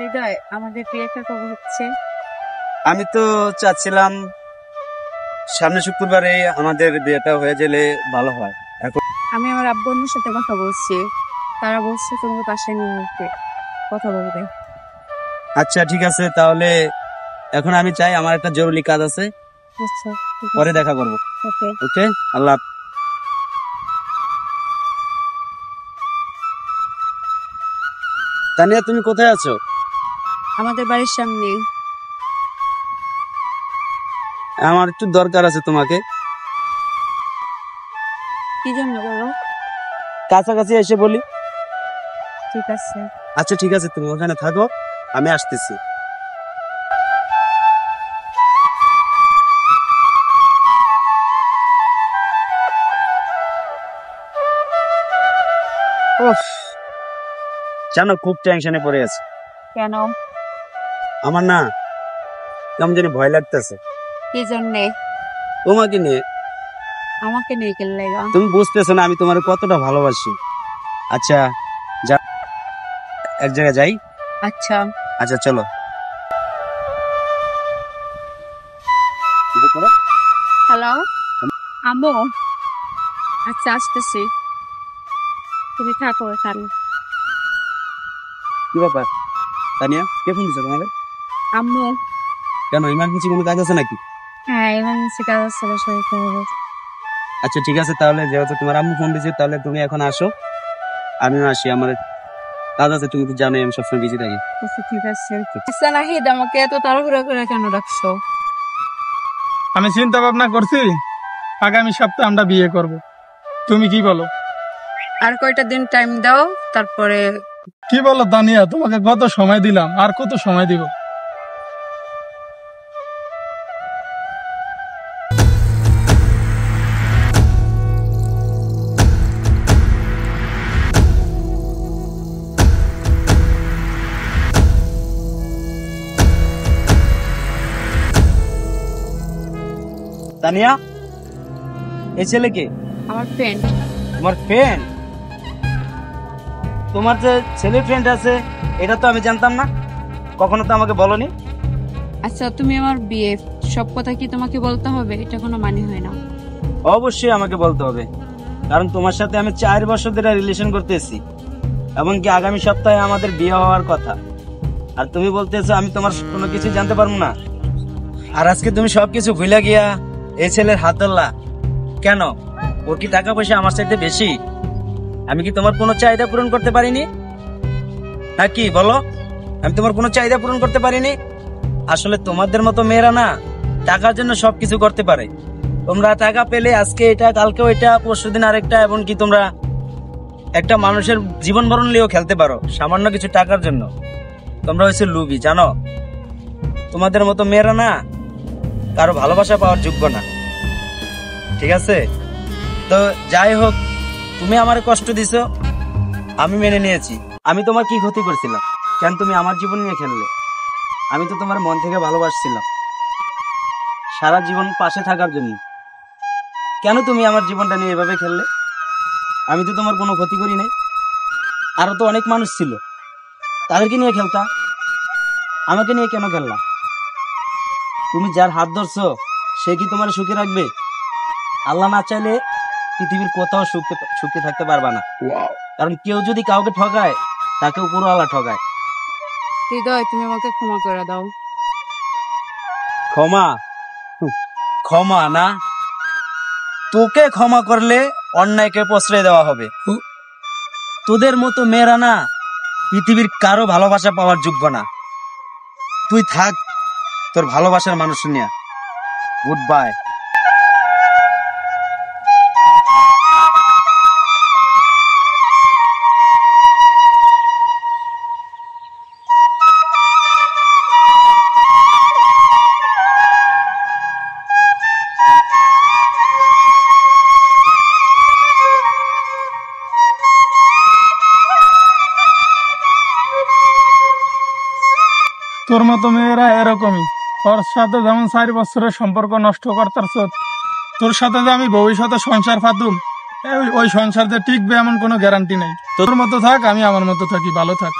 হৃদয়, আমাদের বিয়েটা কবে হচ্ছে? আমি তো চাচ্ছিলাম সামনে শুক্রবারে আমাদের বিয়েটা হয়ে গেলে ভালো হয়। এখন আমি আমার আব্বু আম্মুর সাথে কথা বলছি, তারা বলছে তোমার পাশে নিয়ে আসতে কথা বলবে। আচ্ছা ঠিক আছে, তাহলে এখন আমি চাই, আমার একটা জরুরি কাজ আছে, আচ্ছা ঠিক পরে আছে। দেখা করবো। ওকে। ওকে, আল্লাহ হাফেজ। তানিয়া, তুমি কোথায় আছো? আমাদের বাড়ির সামনে। আমার একটু দরকার আছে তোমাকে। কি জন্য বলো? কাছাকাছি এসে বলি। ঠিক আছে। আচ্ছা ঠিক আছে, তুমি ওখানে থাকো, আমি আসতেছি। উফ, জানো খুব টেনশনে পড়ে আছে। কেন? আমার না কেমন জানি ভয় লাগতেছে কি জন্যে? তোমাকে নিয়ে। আমাকে নিয়ে গেলে তুমি বুঝতেছো না আমি তোমার কতটা ভালোবাসি। আচ্ছা যা, এক জায়গায় যাই। আচ্ছা। আচ্ছা চলো। হ্যালো আম্মু, আচ্ছা আসতেছি, তুমি থাকো এখানে। কি ব্যাপার তানিয়া, কে ফোন দিছো তোমাকে? আম্মু। কেন, ইমার্জেন্সি কোনো কাজ আছে নাকি? হ্যাঁ, এমার্জেন্সি কাজ আছে, শরীর খারাপ। আচ্ছা ঠিক আছে, তাহলে যেহেতু তোমার আম্মু ফোন দিয়েছে, তাহলে তুমি এখন আসো, আমিও আসি, আমার কাজ আছে, তুমি তো জানোই আমি সবসময় বিজি থাকি। আচ্ছা ঠিক আছে। আচ্ছা নাহিদ, আমাকে এত তাড়াহুড়া করে কেন ডাকছো? আমি চিন্তা ভাবনা করছি আগামী সপ্তাহে আমরা বিয়ে করব। তুমি কি বলো? আর কয়টা দিন টাইম দাও, তারপরে। কি বলো তানিয়া, তোমাকে কত সময় দিলাম, আর কত সময় দিব? তানিয়া, এই ছেলে কে? আমার ফ্রেন্ড। তোমার ফ্রেন্ড? তোমার যে ছেলে ফ্রেন্ড আছে এটা তো আমি জানতাম না, কখনো তো আমাকে বলনি। আচ্ছা, তুমি আমার বিয়ে, সব কথা কি তোমাকে বলতে হবে? এটা কোনো মানে হয় না। অবশ্যই আমাকে বলতে হবে, কারণ তোমার সাথে আমি 4 বছর ধরে রিলেশন করতেছি, এমনকি আগামী সপ্তাহে আমাদের বিয়ে হওয়ার কথা, আর তুমি বলতেছো আমি তোমার কোনো কিছু জানতে পারবো না। আর আজকে তুমি সবকিছু ভুলে গিয়া এই ছেলের হাত ধরলা কেন? ওর কি টাকা পয়সা আমার চাইতে বেশি? আমি কি তোমার কোনো চাহিদা পূরণ করতে পারিনি? হ্যাঁ কি বলো, আমি তোমার কোনো চাহিদা পূরণ করতে পারিনি? আসলে তোমাদের মতো মেয়েরা না টাকার জন্য সবকিছু করতে পারে। তোমরা টাকা পেলে আজকে এটা, কালকেও এটা, পরশুদিন আরেকটা, এমনকি তোমরা একটা মানুষের জীবন মরণ নিয়েও খেলতে পারো সামান্য কিছু টাকার জন্য। তোমরা হচ্ছে লুবি, জানো? তোমাদের মতো মেয়েরা না কারো ভালোবাসা পাওয়ার যোগ্য না, ঠিক আছে? তো যাই হোক, তুমি আমার কষ্ট দিছো, আমি মেনে নিয়েছি। আমি তোমার কি ক্ষতি করছিলাম? কেন তুমি আমার জীবন নিয়ে খেললে? আমি তো তোমার মন থেকে ভালোবাসছিলাম, সারা জীবন পাশে থাকার জন্য। কেন তুমি আমার জীবনটা নিয়ে এভাবে খেললে? আমি তো তোমার কোনো ক্ষতি করি নাই। আরো তো অনেক মানুষ ছিল, তাদেরকে নিয়ে খেলতা, আমাকে নিয়ে কেন খেললা? তুমি যার হাত ধরছো সে কি তোমার সুখে রাখবে? আল্লাহ না চাইলে পৃথিবীর কোথাও সুখে থাকতে পারবা না, কারণ কেউ যদি কাউকে ঠকায় তাকে উপরওয়ালা ঠকায়। হৃদয়, তুমি আমাকে ক্ষমা করে দাও। ক্ষমা? ক্ষমা না, তোকে ক্ষমা করলে অন্যায়কে প্রশ্রয় দেওয়া হবে। তোদের মতো মেয়েরা না পৃথিবীর কারো ভালোবাসা পাওয়ার যোগ্য না। তুই থাক তোর ভালোবাসার মানুষ নিয়ে। Good bye. তোর মতো মেয়েরা এরকমই, তোর সাথে যেমন 4 বছরের সম্পর্ক নষ্ট করতারছ, তোর সাথে যে আমি ভবিষ্যতে সংসার পাতুম, ওই সংসার যে টিকবে এমন কোনো গ্যারান্টি নেই। তোর মতো থাক, আমি আমার মতো থাকি, ভালো থাক।